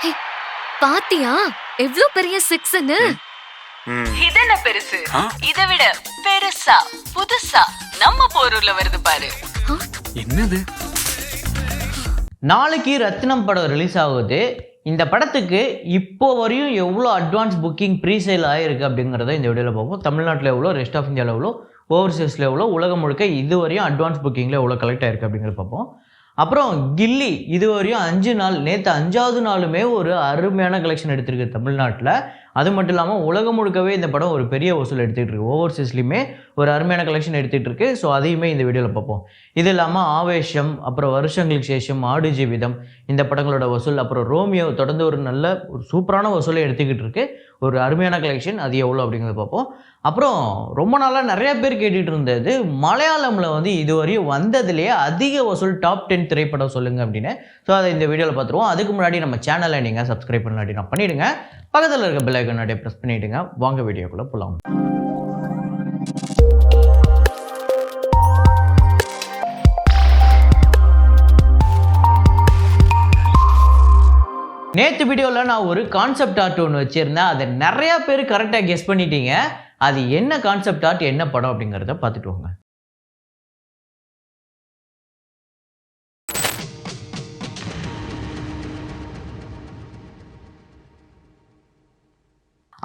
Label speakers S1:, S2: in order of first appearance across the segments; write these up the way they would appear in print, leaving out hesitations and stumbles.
S1: ஹே, பாத்தியா எவ்ளோ பெரிய சிக்ஸ்னு?
S2: இது என்ன பெருசு? இதை விட பெருசா புதுசா நம்ம போரூர்ல வருது பாரு.
S3: என்னது?
S4: நாளைக்கு ரத்னம் படம் ரிலீஸ் ஆகுது. இந்த படத்துக்கு இப்போ வரையும் எவ்வளோ அட்வான்ஸ் புக்கிங் ப்ரீசேல் ஆகிருக்கு அப்படிங்கிறத இந்த வீடியோவில் பார்ப்போம். தமிழ்நாட்டில் எவ்வளோ, ரெஸ்ட் ஆஃப் இந்தியாவில் எவ்வளோ, ஓவர்சீஸில் எவ்வளோ, உலகம் முழுக்க இது வரையும் அட்வான்ஸ் புக்கிங்கில் எவ்வளோ கலெக்ட் ஆகிருக்கு அப்படிங்கிறத பார்ப்போம். அப்புறம் கில்லி இது வரையும் 5 நாள், நேற்று 5வது நாளுமே ஒரு அருமையான கலெக்ஷன் எடுத்திருக்கு தமிழ்நாட்டில். அது மட்டும் இல்லாமல் உலகம் முழுக்கவே இந்த படம் ஒரு பெரிய வசூல் எடுத்துகிட்டு இருக்கு. ஓவர்சீஸ்லையுமே ஒரு அருமையான கலெக்ஷன் எடுத்துகிட்டு இருக்கு. ஸோ அதையுமே இந்த வீடியோவில் பார்ப்போம். இது இல்லாமல் ஆவேஷம், அப்புறம் வருஷங்களுக்கு சேஷம், ஆடு ஜீவிதம், இந்த படங்களோட வசூல், அப்புறம் ரோமியோ தொடர்ந்து ஒரு சூப்பரான வசூலை எடுத்துக்கிட்டு இருக்கு. ஒரு அருமையான கலெக்ஷன், அது எவ்வளோ அப்படிங்கிறத பார்ப்போம். அப்புறம் ரொம்ப நாளாக நிறைய பேர் கேட்டுட்டு இருந்தது, மலையாளமில் இதுவரையும் வந்ததுலேயே அதிக வசூல் டாப் 10 திரைப்படம் சொல்லுங்கள் அப்படின்னு. ஸோ அதை இந்த வீடியோவில் பார்த்துருவோம். அதுக்கு முன்னாடி நம்ம சேனலை நீங்கள் சப்ஸ்கிரைப் பண்ணலாட்டினா பண்ணிவிடுங்க. பக்கத்தில் இருக்க பெல் ஐக்கான் அப்படியே ப்ரெஸ் பண்ணிவிடுங்க. வாங்க வீடியோக்குள்ளே போகலாம். நேற்று வீடியோவில் நான் ஒரு கான்செப்ட் ஆர்ட் ஒன்று வச்சுருந்தேன். அதை நிறையா பேர் கரெக்டாக கெஸ் பண்ணிட்டீங்க. அது என்ன கான்செப்ட் ஆர்ட், என்ன படம் அப்படிங்கிறத பார்த்துட்டு வாங்க.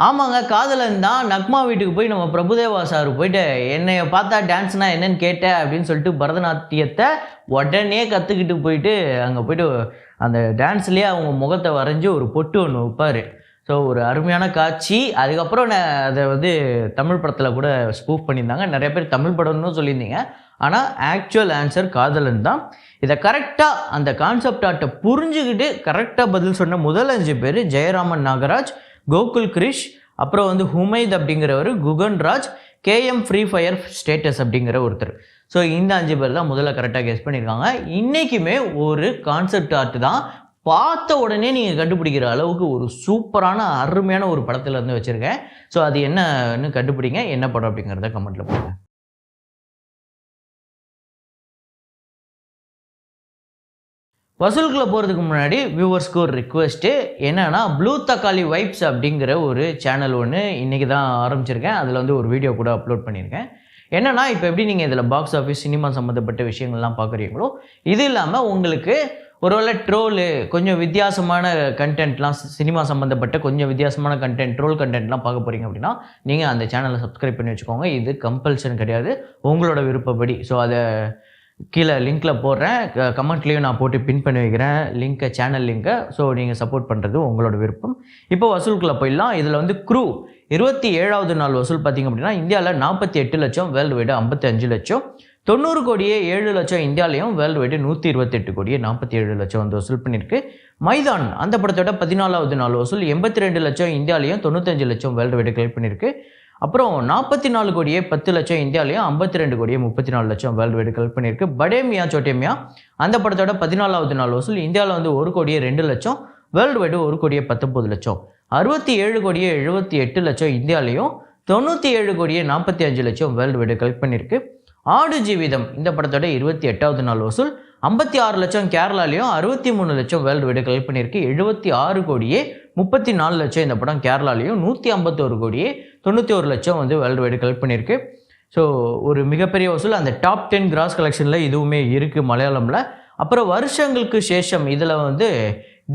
S4: ஆமாங்க, காதலன் தான். நக்மா வீட்டுக்கு போய் நம்ம பிரபுதேவா சார் போயிட்டு என்னைய பார்த்தா டான்ஸ்னால் என்னன்னு கேட்டேன் அப்படின்னு சொல்லிட்டு பரதநாட்டியத்தை உடனே கற்றுக்கிட்டு போயிட்டு அங்கே போயிட்டு அந்த டான்ஸ்லேயே அவங்க முகத்தை வரைஞ்சி ஒரு பொட்டு ஒன்று வைப்பார். ஸோ ஒரு அருமையான காட்சி. அதுக்கப்புறம் அதை தமிழ் படத்தில் கூட ஸ்பூஃப் பண்ணியிருந்தாங்க. நிறைய பேர் தமிழ் படம்னு சொல்லியிருந்தீங்க. ஆனால் ஆக்சுவல் ஆன்சர் காதலன் தான். இதை கரெக்டாக அந்த கான்செப்ட் ஆர்ட்டை புரிஞ்சுக்கிட்டு கரெக்டாக பதில் சொன்ன முதல் 5 பேர் ஜெயராமன் நாகராஜ், கோகுல் கிரிஷ், அப்புறம் ஹுமைத் அப்படிங்கிறவர், Guganraj, KM free fire status அப்படிங்கிற ஒருத்தர். ஸோ இந்த 5 பேர் தான் முதல்ல கரெக்டாக கெஸ் பண்ணியிருக்காங்க. இன்றைக்குமே ஒரு கான்செப்ட் ஆர்ட் தான். பார்த்த உடனே நீங்கள் கண்டுபிடிக்கிற அளவுக்கு ஒரு சூப்பரான அருமையான ஒரு படத்துலேருந்து வச்சுருக்கேன். ஸோ அது என்னன்னு கண்டுபிடிங்க. என்ன படம் அப்படிங்கிறத கமெண்ட்டில் போடுங்க. வசூலுக்குள்ளே போகிறதுக்கு முன்னாடி வியூவர்ஸ்க்கு ஒரு ரிக்வெஸ்ட்டு என்னென்னா, ப்ளூ தக்காளி வைப்ஸ் அப்படிங்கிற ஒரு சேனல் ஒன்று இன்றைக்கி தான் ஆரம்பிச்சிருக்கேன். அதில் ஒரு வீடியோ கூட அப்லோட் பண்ணியிருக்கேன். என்னென்னா, இப்போ எப்படி நீங்கள் இதில் பாக்ஸ் ஆஃபீஸ், சினிமா சம்மந்தப்பட்ட விஷயங்கள்லாம் பார்க்குறீங்களோ, இது இல்லாமல் உங்களுக்கு ஒருவேளை ட்ரோலு, கொஞ்சம் வித்தியாசமான கண்டென்ட்லாம், சினிமா சம்மந்தப்பட்ட கொஞ்சம் வித்தியாசமான கண்டென்ட், ட்ரோல் கண்டென்ட்லாம் பார்க்க போகிறீங்க அப்படின்னா நீங்கள் அந்த சேனலை சப்ஸ்கிரைப் பண்ணி வச்சுக்கோங்க. இது கம்பல்ஷன் கிடையாது, உங்களோட விருப்பப்படி. ஸோ அதை கீழே லிங்க்கில் போடுறேன், கமெண்ட்லேயும் நான் போட்டு பின் பண்ணி வைக்கிறேன் லிங்க்கை, சேனல் லிங்க்கை. ஸோ நீங்கள் சப்போர்ட் பண்ணுறது உங்களோட விருப்பம். இப்போ வசூலுக்குள்ளே போயிடலாம். இதில் க்ரூ 27வது நாள் வசூல் பார்த்திங்க அப்படின்னா இந்தியாவில் 48 லட்சம், வேர்ல்டு வைடு 55 லட்சம், 90 கோடியே 7 லட்சம் இந்தியாலையும், வேர்ல்டு வைடு 128 கோடியே 47 லட்சம் வசூல் பண்ணியிருக்கு. மைதான் அந்த படத்தோட 14வது நாள் வசூல் 82 லட்சம் இந்தியாலையும், 95 லட்சம் வேர்ல்டு வைடு கலெக்ட் பண்ணியிருக்கு. அப்புறம் 44 கோடியே 10 லட்சம் இந்தியாலையும், 52 கோடியே 34 லட்சம் வேர்ல்டு வைடு கலெக்ட் பண்ணியிருக்கு. படே மியா சோட்டே மியா அந்த படத்தோட 14வது நாள் வசூல் இந்தியாவில் 1 கோடியே 2 லட்சம், வேர்ல்டு வைடு 1 கோடியே 19 லட்சம், 67 கோடியே 78 லட்சம் இந்தியாலையும், 97 கோடியே 45 லட்சம் வேர்ல்டு வைடு கலெக்ட் பண்ணியிருக்கு. ஆடு ஜீவிதம் இந்த படத்தோட 28வது நாள் வசூல் 56 லட்சம் கேரளாலையும், 63 லட்சம் வேர்ல்டு வைடு கலெக்ட் பண்ணியிருக்கு. 76 கோடியே 34 லட்சம் இந்த படம் கேரளாலையும், 151 கோடியே 91 லட்சம் வேர்ல்டு வைடு கலெக்ட் பண்ணியிருக்கு. ஸோ ஒரு மிகப்பெரிய வசூல். அந்த டாப் 10 கிராஸ் கலெக்ஷனில் இதுவுமே இருக்குது மலையாளமில். அப்புறம் வருஷங்களுக்கு சேஷம் இதில்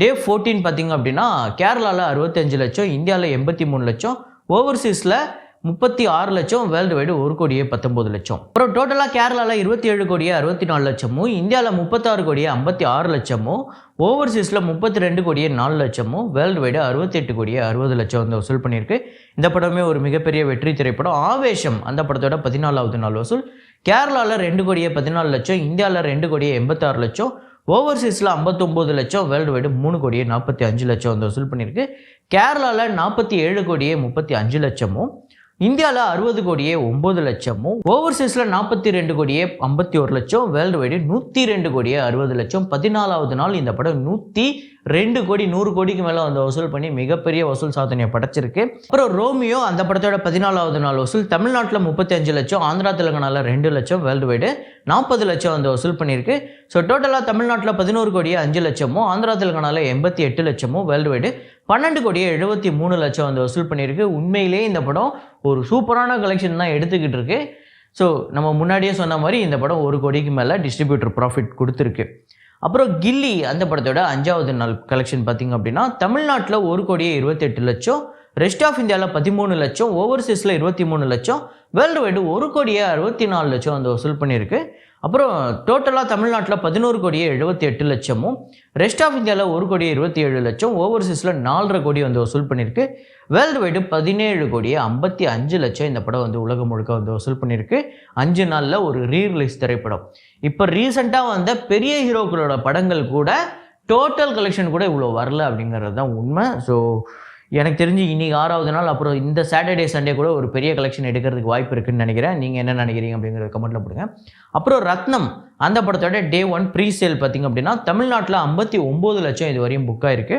S4: டே 14 பார்த்திங்க அப்படின்னா கேரளாவில் 65 லட்சம், இந்தியாவில் 83 லட்சம், ஓவர்சீஸில் 36 லட்சம், வேர்ல்டு வைடு 1 கோடியே 19 லட்சம். அப்புறம் டோட்டலாக கேரளாவில் 27 கோடியே 64 லட்சமும், இந்தியாவில் 36 கோடியே 56 லட்சமும், ஓவர்சீஸில் 32 கோடியே 4 லட்சமும், வேர்ல்டு வைடு 68 கோடியே 60 லட்சம் வசூல் பண்ணியிருக்கு. இந்த படமே ஒரு மிகப்பெரிய வெற்றி திரைப்படம். ஆவேஷம் அந்த படத்தோட 14வது நாள் வசூல் கேரளாவில் 2 கோடியே 14 லட்சம், இந்தியாவில் 2 கோடியே 86 லட்சம், ஓவர்சீஸில் 59 லட்சம், வேர்ல்டு வைடு 3 கோடியே 45 லட்சம் வசூல் பண்ணியிருக்கு. கேரளாவில் 47 கோடியே 35 லட்சமும், இந்தியாவில் 60 கோடியே 9 லட்சமும், ஓவர்சீஸில் 42 கோடியே 51 லட்சம், வேர்ல்டு வைடு 102 கோடியே 60 லட்சம். 14வது நாள் இந்த படம் 102 கோடி 100 கோடிக்கு மேலே வந்து வசூல் பண்ணி மிகப்பெரிய வசூல் சாதனையை படைச்சிருக்கு. அப்புறம் ரோமியோ அந்த படத்தோட 14வது நாள் வசூல் தமிழ்நாட்டில் 35 லட்சம், ஆந்திரா தெலுங்கானாவில் 2 லட்சம், வேர்ல்டு வைடு 40 லட்சம் வந்து வசூல் பண்ணியிருக்கு. ஸோ டோட்டலாக தமிழ்நாட்டில் 11 கோடியே 5 லட்சமும், ஆந்திரா தெலுங்கானாவில் 88 லட்சமும், வேர்ல்டு வைடு 12 கோடியே 73 லட்சம் வந்து வசூல் பண்ணியிருக்கு. உண்மையிலேயே இந்த படம் ஒரு சூப்பரான கலெக்ஷன் தான் எடுத்துக்கிட்டு இருக்கு. ஸோ நம்ம முன்னாடியே சொன்ன மாதிரி இந்த படம் 1 கோடிக்கு மேலே டிஸ்ட்ரிபியூட்டர் ப்ராஃபிட் கொடுத்துருக்கு. அப்புறம் கில்லி அந்த படத்தோட 5வது நாள் கலெக்ஷன் பார்த்திங்க அப்படின்னா தமிழ்நாட்டில் 1 கோடியே 28 லட்சம், ரெஸ்ட் ஆஃப் இந்தியாவில் 13 லட்சம், ஓவர்சீஸில் 23 லட்சம், வேர்ல்டு வைடு 1 கோடியே 64 லட்சம் வந்து வசூல் பண்ணியிருக்கு. அப்புறம் டோட்டலாக தமிழ்நாட்டில் 11 கோடியே 78 லட்சமும், ரெஸ்ட் ஆஃப் இந்தியாவில் 1 கோடியே 27 லட்சம், ஓவர்சீஸில் 4.5 கோடி வந்து வசூல் பண்ணியிருக்கு. வேர்ல்டு வைடு 17 கோடியே 55 லட்சம் இந்த படம் வந்து உலகம் முழுக்க வந்து வசூல் பண்ணியிருக்கு. 5 நாளில் ஒரு ரீரிலீஸ் திரைப்படம். இப்போ ரீசெண்டாக வந்த பெரிய ஹீரோக்களோட படங்கள் கூட டோட்டல் கலெக்ஷன் கூட இவ்வளோ வரல அப்படிங்கிறது தான் உண்மை. ஸோ எனக்கு தெரிஞ்சு இன்றைக்கி 6வது நாள், அப்புறம் இந்த சாட்டர்டே சண்டே கூட ஒரு பெரிய கலெக்ஷன் எடுக்கிறதுக்கு வாய்ப்பு இருக்குதுன்னு நினைக்கிறேன். நீங்கள் என்ன நினைக்கிறீங்க அப்படிங்கிறத கமெண்ட்டில் போடுங்க. அப்புறம் ரத்னம் அந்த படத்தோட டே 1 ப்ரீ சேல் பார்த்திங்க அப்படின்னா தமிழ்நாட்டில் 59 லட்சம் இது வரையும் புக் ஆகிருக்கு.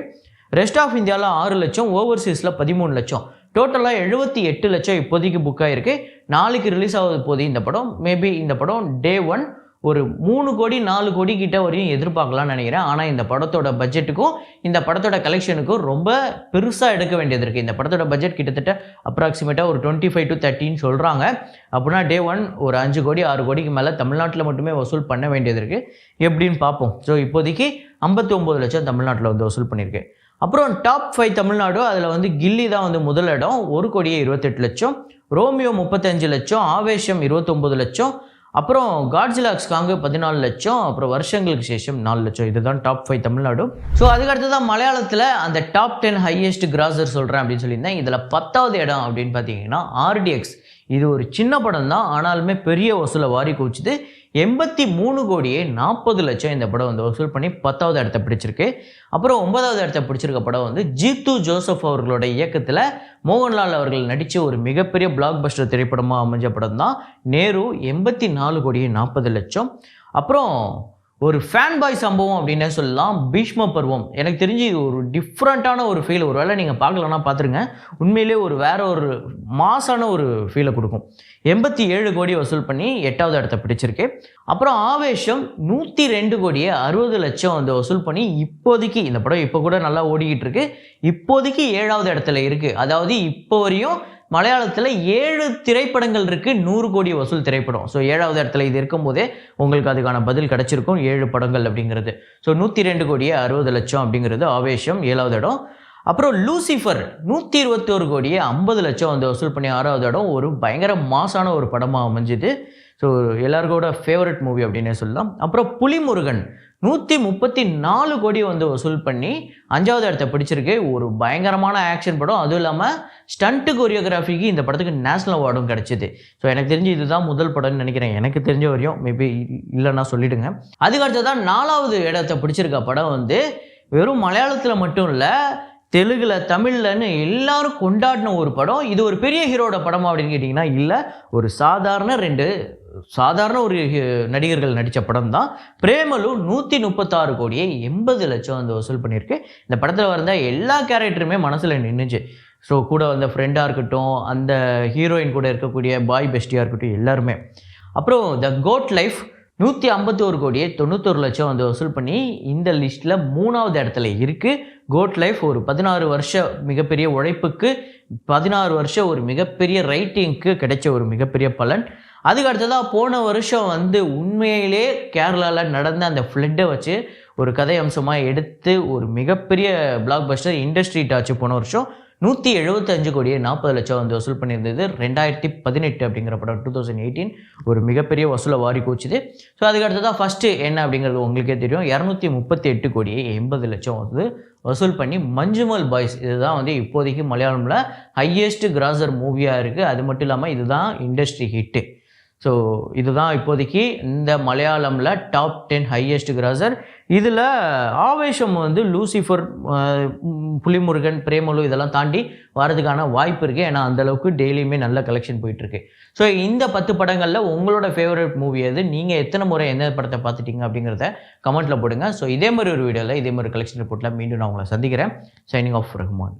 S4: ரெஸ்ட் ஆஃப் இந்தியாவில் 6 லட்சம், ஓவர்சீஸில் 13 லட்சம், டோட்டலாக 78 லட்சம் இப்போதைக்கு புக் ஆகிருக்கு. நாளைக்கு ரிலீஸ் ஆகுது போது இந்த படம். மேபி இந்த படம் டே 1 ஒரு 3 கோடி 4 கோடி கிட்ட வரையும் எதிர்பார்க்கலாம்னு நினைக்கிறேன். ஆனால் இந்த படத்தோட பட்ஜெட்டுக்கும் இந்த படத்தோட கலெக்ஷனுக்கும் ரொம்ப பெருசாக எடுக்க வேண்டியது இருக்குது. இந்த படத்தோட பட்ஜெட் கிட்டத்தட்ட அப்ராக்சிமேட்டாக ஒரு 25 to 30 சொல்கிறாங்க. அப்படின்னா டே 1 ஒரு 5 கோடி 6 கோடிக்கு மேலே தமிழ்நாட்டில் மட்டுமே வசூல் பண்ண வேண்டியது இருக்குது. எப்படின்னு பார்ப்போம். ஸோ இப்போதைக்கு 59 லட்சம் தமிழ்நாட்டில் வந்து வசூல் பண்ணியிருக்கு. அப்புறம் டாப் 5 தமிழ்நாடு, அதில் வந்து கில்லி தான் வந்து முதல் இடம், 1 கோடியே 28 லட்சம், ரோமியோ 35 லட்சம், ஆவேஷம் 29 லட்சம், அப்புறம் காட்ஜிலா எக்ஸ் காங் 14 லட்சம், அப்புறம் வருஷங்களுக்கு சேஷம் 4 லட்சம். இதுதான் டாப் 5 தமிழ்நாடு. ஸோ அதுக்கடுத்து தான் மலையாளத்தில் அந்த டாப் 10 ஹையஸ்ட் கிராசர் சொல்கிறேன் அப்படின்னு சொல்லியிருந்தேன். இதில் 10வது இடம் அப்படின்னு பார்த்தீங்கன்னா ஆர்டிஎக்ஸ். இது ஒரு சின்ன படம் தான், ஆனாலுமே பெரிய வசூலை வாரி குவிச்சுது. 83 கோடியே 40 லட்சம் இந்த படம் வந்து வசூல் பண்ணி 10வது இடத்த பிடிச்சிருக்கு. அப்புறம் 9வது இடத்த பிடிச்சிருக்க படம் வந்து ஜீத்து ஜோசப் அவர்களோட இயக்கத்தில் மோகன்லால் அவர்கள் நடித்த ஒரு மிகப்பெரிய பிளாக் பஸ்டர் திரைப்படமாக அமைஞ்ச படம் தான் நேரு. 84 கோடியே 40 லட்சம். அப்புறம் ஒரு ஃபேன் பாய் சம்பவம் அப்படின்னே சொல்லலாம், பீஷ்ம பருவம். எனக்கு தெரிஞ்சு இது ஒரு டிஃப்ரெண்ட்டான ஒரு ஃபீல். ஒரு வேளை நீங்கள் பார்க்கலன்னா பார்த்துருங்க, உண்மையிலே ஒரு வேற ஒரு மாசான ஒரு ஃபீலை கொடுக்கும். 87 கோடி வசூல் பண்ணி 8வது இடத்த பிடிச்சிருக்கு. அப்புறம் ஆவேஷம் 102 கோடியே 60 லட்சம் வந்து வசூல் பண்ணி இப்போதைக்கு இந்த படம் இப்போ கூட நல்லா ஓடிக்கிட்டு இருக்கு. இப்போதைக்கு 7வது இடத்துல இருக்குது. அதாவது இப்போ வரையும் மலையாளத்தில் 7 திரைப்படங்கள் இருக்குது 100 கோடி வசூல் திரைப்படம். ஸோ 7வது இடத்துல இது இருக்கும்போதே உங்களுக்கு அதுக்கான பதில் கிடச்சிருக்கும், 7 படங்கள் அப்படிங்கிறது. ஸோ 102 கோடியே 60 லட்சம் அப்படிங்கிறது ஆவேஷம் 7வது இடம். அப்புறம் லூசிஃபர் 121 கோடியே 50 லட்சம் வந்து வசூல் பண்ணி 6வது இடம். ஒரு பயங்கர மாசான ஒரு படமாக அமைஞ்சுது. ஸோ எல்லாருக்கோட ஃபேவரட் மூவி அப்படின்னே சொல்லலாம். அப்புறம் புலிமுருகன் 134 கோடி வந்து வசூல் பண்ணி 5வது இடத்த பிடிச்சிருக்கு. ஒரு பயங்கரமான ஆக்ஷன் படம். அதுவும் இல்லாமல் ஸ்டண்ட்டு கொரியோகிராஃபிக்கு இந்த படத்துக்கு நேஷ்னல் அவார்டும் கிடச்சிது. ஸோ எனக்கு தெரிஞ்சு இதுதான் முதல் படம்னு நினைக்கிறேன், எனக்கு தெரிஞ்ச வரையும். மேபி இல்லைன்னா சொல்லிவிடுங்க. அதுக்கடுத்து தான் 4வது இடத்த பிடிச்சிருக்க படம் வந்து வெறும் மலையாளத்தில் மட்டும் இல்லை, தெலுங்குல தமிழ்லன்னு எல்லாரும் கொண்டாடின ஒரு படம். இது ஒரு பெரிய ஹீரோட படமா அப்படின்னு கேட்டிங்கன்னா இல்லை, ஒரு சாதாரண ஒரு நடிகர்கள் நடித்த படம் தான். பிரேமலு 136 கோடியே 80 லட்சம் வந்து வசூல் பண்ணியிருக்கு. இந்த படத்தில் வந்த எல்லா கேரக்டருமே மனசில் நின்றுச்சு. ஸோ கூட வந்த ஃப்ரெண்டாக இருக்கட்டும், அந்த ஹீரோயின் கூட இருக்கக்கூடிய பாய் பெஸ்டியாக இருக்கட்டும், எல்லாருமே. அப்புறம் த கோட் லைஃப் 151 கோடியே 91 லட்சம் வந்து வசூல் பண்ணி இந்த லிஸ்ட்டில் 3வது இடத்துல இருக்குது. கோட் லைஃப் ஒரு 16 வருஷ மிகப்பெரிய உழைப்புக்கு, 16 வருஷம் ஒரு மிகப்பெரிய ரைட்டிங்க்கு கிடைச்ச ஒரு மிகப்பெரிய பலன். அதுக்கு அடுத்ததாக போன வருஷம் வந்து உண்மையிலே கேரளாவில் நடந்த அந்த ஃப்ளட்டை வச்சு ஒரு கதை அம்சமாக எடுத்து ஒரு மிகப்பெரிய பிளாக் பஸ்டர் இண்டஸ்ட்ரி டாச்சு போன வருஷம் 175 கோடியே 40 லட்சம் வந்து வசூல் பண்ணியிருந்தது. 2018 அப்படிங்கிற படம் 2018 ஒரு மிகப்பெரிய வசூலை வாரி கூச்சுது. ஸோ அதுக்கு அடுத்ததான் ஃபஸ்ட்டு என்ன அப்படிங்கிறது உங்களுக்கே தெரியும், 238 கோடியே 80 லட்சம் வந்து வசூல் பண்ணி மஞ்சுமல் பாய்ஸ் இதுதான் வந்து இப்போதைக்கு மலையாளமில் ஹையஸ்ட் கிராசர் மூவியாக இருக்குது. அது மட்டும் இல்லாமல் இதுதான் இண்டஸ்ட்ரி ஹிட்டு. ஸோ இதுதான் இப்போதைக்கு இந்த மலையாளமில் டாப் 10 ஹையஸ்ட் கிராசர். இதில் ஆவேஷம் வந்து லூசிஃபர், புலிமுருகன், பிரேமலு இதெல்லாம் தாண்டி வரதுக்கான வாய்ப்பு இருக்குது. ஏன்னா அந்தளவுக்கு டெய்லியுமே நல்ல கலெக்ஷன் போயிட்டுருக்கு. ஸோ இந்த 10 படங்களில் உங்களோட ஃபேவரட் மூவி எது, நீங்கள் எத்தனை முறை எந்த படத்தை பார்த்துட்டீங்க அப்படிங்கிறத கமெண்ட்டில் போடுங்க. ஸோ இதே மாதிரி ஒரு வீடியோவில் இதே மாதிரி கலெக்ஷன் ரிப்போர்ட்டில் மீண்டும் நான் உங்களை சந்திக்கிறேன். Signing off Rahman.